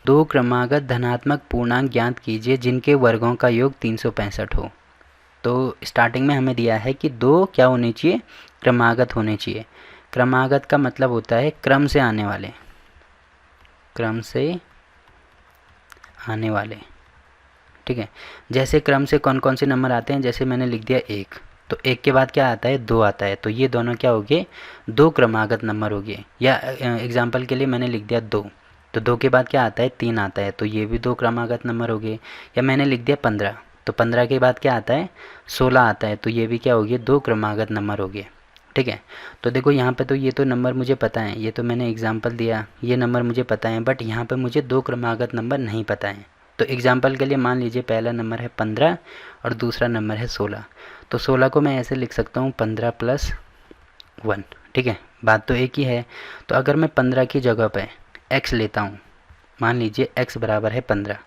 दो क्रमागत धनात्मक पूर्णांक ज्ञात कीजिए जिनके वर्गों का योग 365 हो। तो स्टार्टिंग में हमें दिया है कि दो क्या होने चाहिए, क्रमागत होने चाहिए। क्रमागत का मतलब होता है क्रम से आने वाले, क्रम से आने वाले, ठीक है। जैसे क्रम से कौन कौन से नंबर आते हैं, जैसे मैंने लिख दिया 1, तो 1 के बाद क्या आता है, 2 आता है, तो ये दोनों क्या हो गए, दो क्रमागत नंबर हो गए। या एग्जाम्पल के लिए मैंने लिख दिया 2, तो 2 के बाद क्या आता है, 3 आता है, तो ये भी दो क्रमागत नंबर हो गए। या मैंने लिख दिया 15, तो 15 के बाद क्या आता है, 16 आता है, तो ये भी क्या हो गया, दो क्रमागत नंबर हो गए, ठीक है। तो देखो यहाँ पे तो ये तो नंबर मुझे पता है, ये तो मैंने एग्जाम्पल दिया, ये नंबर मुझे पता है, बट यहाँ पे मुझे दो क्रमागत नंबर नहीं पता है। तो एग्जाम्पल के लिए मान लीजिए पहला नंबर है 15 और दूसरा नंबर है 16, तो 16 को मैं ऐसे लिख सकता हूँ 15 + 1, ठीक है, बात तो एक ही है। तो अगर मैं 15 की जगह पे x लेता हूँ, मान लीजिए x बराबर है 15,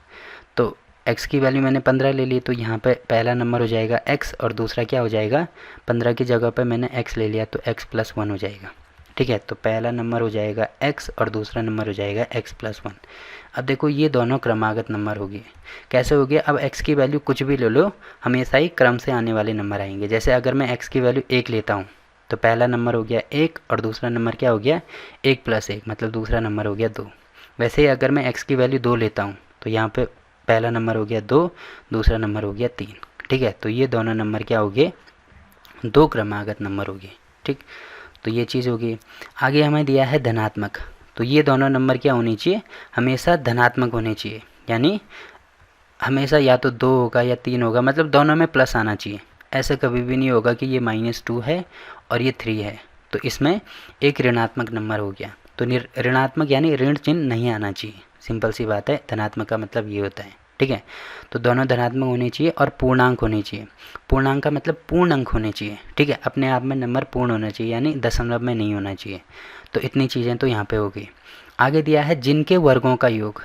तो x की वैल्यू मैंने 15 ले ली, तो यहाँ पे पहला नंबर हो जाएगा x और दूसरा क्या हो जाएगा, 15 की जगह पे मैंने x ले लिया तो x + 1 हो जाएगा, ठीक है। तो पहला नंबर हो जाएगा x और दूसरा नंबर हो जाएगा x + 1। अब देखो ये दोनों क्रमागत नंबर हो गए। कैसे हो गया, अब x की वैल्यू कुछ भी ले लो, हमेशा ही क्रम से आने वाले नंबर आएंगे। जैसे अगर मैं x की वैल्यू 1 लेता हूँ, तो पहला नंबर हो गया 1 और दूसरा नंबर क्या हो गया, 1 + 1, मतलब दूसरा नंबर हो गया 2। वैसे ही अगर मैं x की वैल्यू 2 लेता हूँ, तो यहाँ पे पहला नंबर हो गया 2, दूसरा नंबर हो गया 3, ठीक है। तो ये दोनों नंबर क्या हो गए, दो क्रमागत नंबर हो गए, ठीक। तो ये चीज़ होगी। आगे हमें दिया है धनात्मक, तो ये दोनों नंबर क्या होनी चाहिए, हमेशा धनात्मक होने चाहिए, यानी हमेशा या तो 2 होगा या 3 होगा, मतलब दोनों में प्लस आना चाहिए। ऐसा कभी भी नहीं होगा कि ये -2 है और ये 3 है, तो इसमें एक ऋणात्मक नंबर हो गया। तो ऋणात्मक यानी ऋण चिन्ह नहीं आना चाहिए, सिंपल सी बात है, धनात्मक का मतलब ये होता है, ठीक है। तो दोनों धनात्मक होने चाहिए और पूर्णांक होने चाहिए। पूर्णांक का मतलब पूर्ण अंक होने चाहिए, ठीक है, अपने आप में नंबर पूर्ण होना चाहिए, यानी दशमलव में नहीं होना चाहिए। तो इतनी चीज़ें तो यहाँ पे हो गई। आगे दिया है जिनके वर्गों का योग,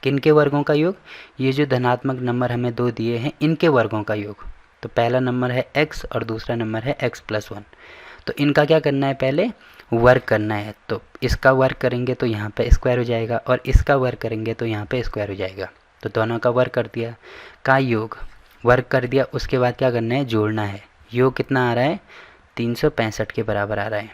किनके वर्गों का योग, ये जो धनात्मक नंबर हमें दो दिए हैं इनके वर्गों का योग। तो पहला नंबर है x और दूसरा नंबर है x + 1, तो इनका क्या करना है, पहले वर्ग करना है। तो इसका वर्ग करेंगे तो यहाँ पे स्क्वायर हो जाएगा और इसका वर्ग करेंगे तो यहाँ पे स्क्वायर हो जाएगा। तो दोनों का वर्ग कर दिया, का योग वर्ग कर दिया, उसके बाद क्या करना है, जोड़ना है। योग कितना आ रहा है, 365 के बराबर आ रहा है।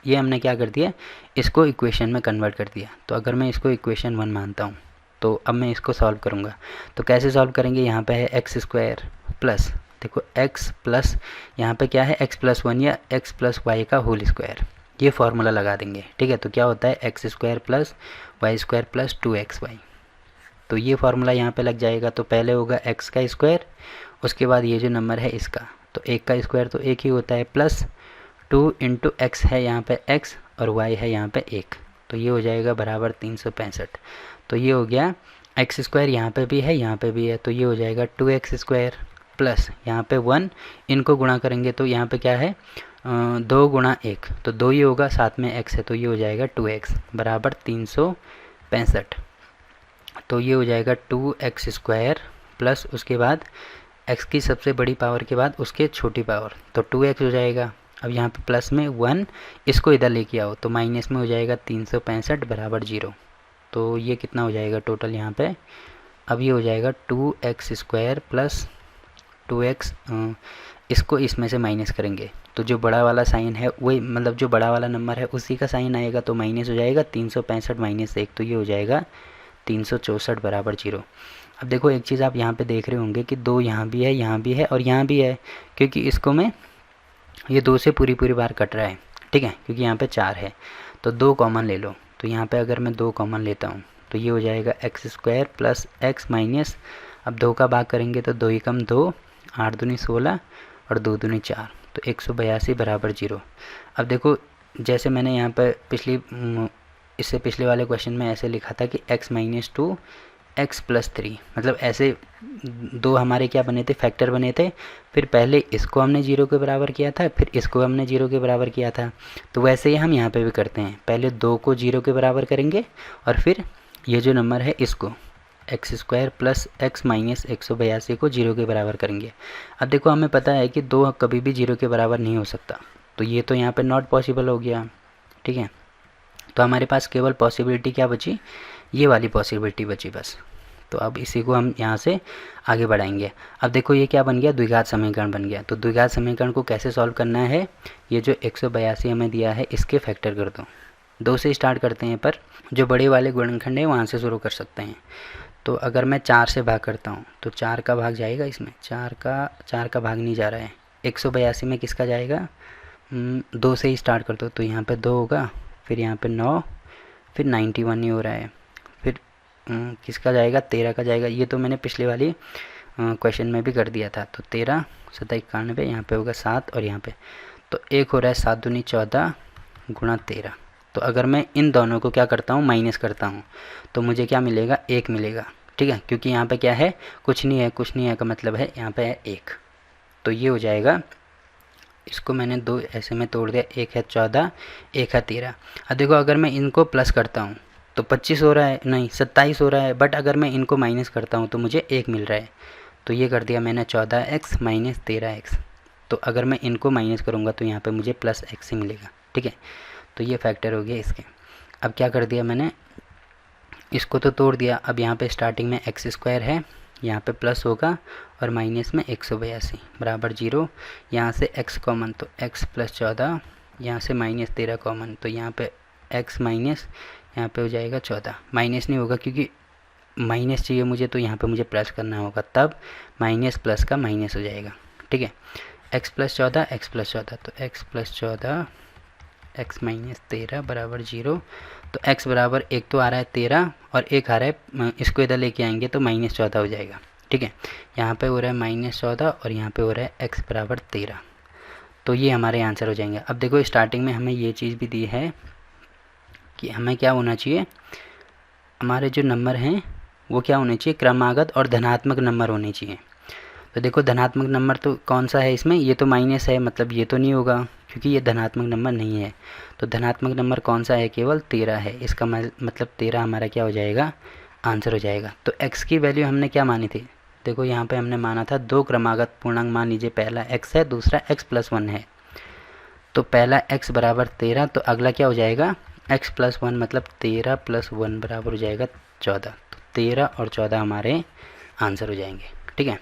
ये हमने क्या कर दिया, इसको इक्वेशन में कन्वर्ट कर दिया। तो अगर मैं इसको इक्वेशन 1 मानता हूँ, तो अब मैं इसको सॉल्व करूँगा। तो कैसे सॉल्व करेंगे, यहाँ पे है x² प्लस, देखो x प्लस यहाँ पे क्या है, x + 1 या x + y का होल स्क्वायर, ये फार्मूला लगा देंगे, ठीक है। तो क्या होता है, x² + y² + 2xy, तो ये फार्मूला यहाँ पे लग जाएगा। तो पहले होगा x का स्क्वायर, उसके बाद ये जो नंबर है इसका, तो 1 का स्क्वायर तो 1 ही होता है, प्लस 2 × x है यहाँ पे x और y है यहाँ पे 1, तो ये हो जाएगा बराबर 365। तो ये हो गया x² यहाँ पे भी है, यहाँ पे भी है, तो ये हो जाएगा 2x² प्लस यहाँ पे 1, इनको गुणा करेंगे तो यहाँ पे क्या है, 2 × 1, तो 2 ही होगा, साथ में x है, तो ये हो जाएगा 2x बराबर 365। तो ये हो जाएगा 2x² प्लस उसके बाद x की सबसे बड़ी पावर के बाद उसके छोटी पावर, तो 2x हो जाएगा। अब यहाँ पे प्लस में 1, इसको इधर लेके आओ तो माइनस में हो जाएगा 365 बराबर 0। तो ये कितना हो जाएगा टोटल यहाँ पे, अब ये हो जाएगा 2x² प्लस 2x, इसको इसमें से माइनस करेंगे तो जो बड़ा वाला साइन है वही, मतलब जो बड़ा वाला नंबर है उसी का साइन आएगा, तो माइनस हो जाएगा 365 - 1, तो ये हो जाएगा 364 बराबर 0। अब देखो एक चीज़ आप यहाँ पे देख रहे होंगे कि 2 यहाँ भी है, यहाँ भी है और यहाँ भी है, क्योंकि इसको मैं ये 2 से पूरी बार कट रहा है, ठीक है, क्योंकि यहाँ पे 4 है, तो 2 कॉमन ले लो। तो यहाँ पे अगर मैं 2 कॉमन लेता हूँ तो ये हो जाएगा x² प्लस x माइनस, अब 2 का भाग करेंगे तो 2 × 2, 8 दूनी 16 और 2 दूनी 4, तो 182 बराबर 0। अब देखो जैसे मैंने यहाँ पर इससे पिछले वाले क्वेश्चन में ऐसे लिखा था कि x - 2 x + 3, मतलब ऐसे दो हमारे क्या बने थे, फैक्टर बने थे। फिर पहले इसको हमने 0 के बराबर किया था, फिर इसको हमने 0 के बराबर किया था। तो वैसे ही हम यहाँ पे भी करते हैं, पहले 2 को 0 के बराबर करेंगे और फिर ये जो नंबर है इसको x² प्लस x माइनस 182 को 0 के बराबर करेंगे। अब देखो हमें पता है कि 2 कभी भी 0 के बराबर नहीं हो सकता, तो ये तो यहाँ पर नॉट पॉसिबल हो गया, ठीक है। तो हमारे पास केवल पॉसिबिलिटी क्या बची ये वाली पॉसिबिलिटी बची बस। तो अब इसी को हम यहाँ से आगे बढ़ाएंगे। अब देखो ये क्या बन गया, द्विघात समीकरण बन गया। तो द्विघात समीकरण को कैसे सॉल्व करना है, ये जो 182 हमें दिया है इसके फैक्टर कर दो। 2 से स्टार्ट करते हैं, पर जो बड़े वाले गुणनखंड है वहाँ से शुरू कर सकते हैं। तो अगर मैं 4 से भाग करता हूँ तो 4 का भाग जाएगा इसमें, 4 का भाग नहीं जा रहा है। 182 में किसका जाएगा, 2 से ही स्टार्ट कर दो। तो यहाँ पे 2 होगा, फिर यहाँ पे 9, फिर 91 ही हो रहा है, फिर किसका जाएगा, 13 का जाएगा। ये तो मैंने पिछले वाली क्वेश्चन में भी कर दिया था। तो 13 7 91, यहाँ पे होगा 7 और यहाँ पे तो 1 हो रहा है 7 दूनी 14 गुणा 13। तो अगर मैं इन दोनों को क्या करता हूँ, माइनस करता हूँ, तो मुझे क्या मिलेगा, 1 मिलेगा। ठीक है, क्योंकि यहाँ पे क्या है, कुछ नहीं है, कुछ नहीं है का मतलब है यहाँ पे है 1। तो ये हो जाएगा, इसको मैंने 2 ऐसे में तोड़ दिया, 1 है 14, 1 है 13। अब देखो अगर मैं इनको प्लस करता हूँ तो 25 हो रहा है, नहीं 27 हो रहा है, बट अगर मैं इनको माइनस करता हूँ तो मुझे 1 मिल रहा है। तो ये कर दिया मैंने 14x माइनस 13x। तो अगर मैं इनको माइनस करूँगा तो यहाँ पे मुझे प्लस x ही मिलेगा। ठीक है, तो ये फैक्टर हो गया इसके। अब क्या कर दिया मैंने, इसको तो तोड़ दिया। अब यहाँ पे स्टार्टिंग में एक्स स्क्वायर है, यहाँ पे प्लस होगा और माइनस में 182 बराबर 0। यहाँ से x कॉमन, तो x प्लस 14, यहाँ से माइनस 13 कॉमन, तो यहाँ पे x माइनस यहाँ पे हो जाएगा 14। माइनस नहीं होगा क्योंकि माइनस चाहिए मुझे, तो यहाँ पे मुझे प्लस करना होगा, तब माइनस प्लस का माइनस हो जाएगा। ठीक है, x प्लस 14 x प्लस 14, तो x प्लस 14 x माइनस 13 बराबर 0। तो x बराबर 1 तो आ रहा है 13 और 1 आ रहा है, इसको इधर लेके आएंगे तो माइनस 14 हो जाएगा। ठीक है, यहाँ पे हो रहा है माइनस 14 और यहाँ पे हो रहा है x बराबर 13। तो ये हमारे आंसर हो जाएंगे। अब देखो स्टार्टिंग में हमें ये चीज़ भी दी है कि हमें क्या होना चाहिए, हमारे जो नंबर हैं वो क्या होने चाहिए, क्रमागत और धनात्मक नंबर होने चाहिए। तो देखो धनात्मक नंबर तो कौन सा है इसमें, ये तो माइनस है, मतलब ये तो नहीं होगा क्योंकि ये धनात्मक नंबर नहीं है। तो धनात्मक नंबर कौन सा है, केवल 13 है। इसका मतलब 13 हमारा क्या हो जाएगा, आंसर हो जाएगा। तो x की वैल्यू हमने क्या मानी थी, देखो यहाँ पे हमने माना था 2 क्रमागत पूर्णांक। मान लीजिए पहला x है, दूसरा x प्लस 1 है। तो पहला x बराबर 13, तो अगला क्या हो जाएगा, x प्लस 1, मतलब 13 प्लस 1 बराबर हो जाएगा 14। तो 13 और 14 हमारे आंसर हो जाएंगे। ठीक है।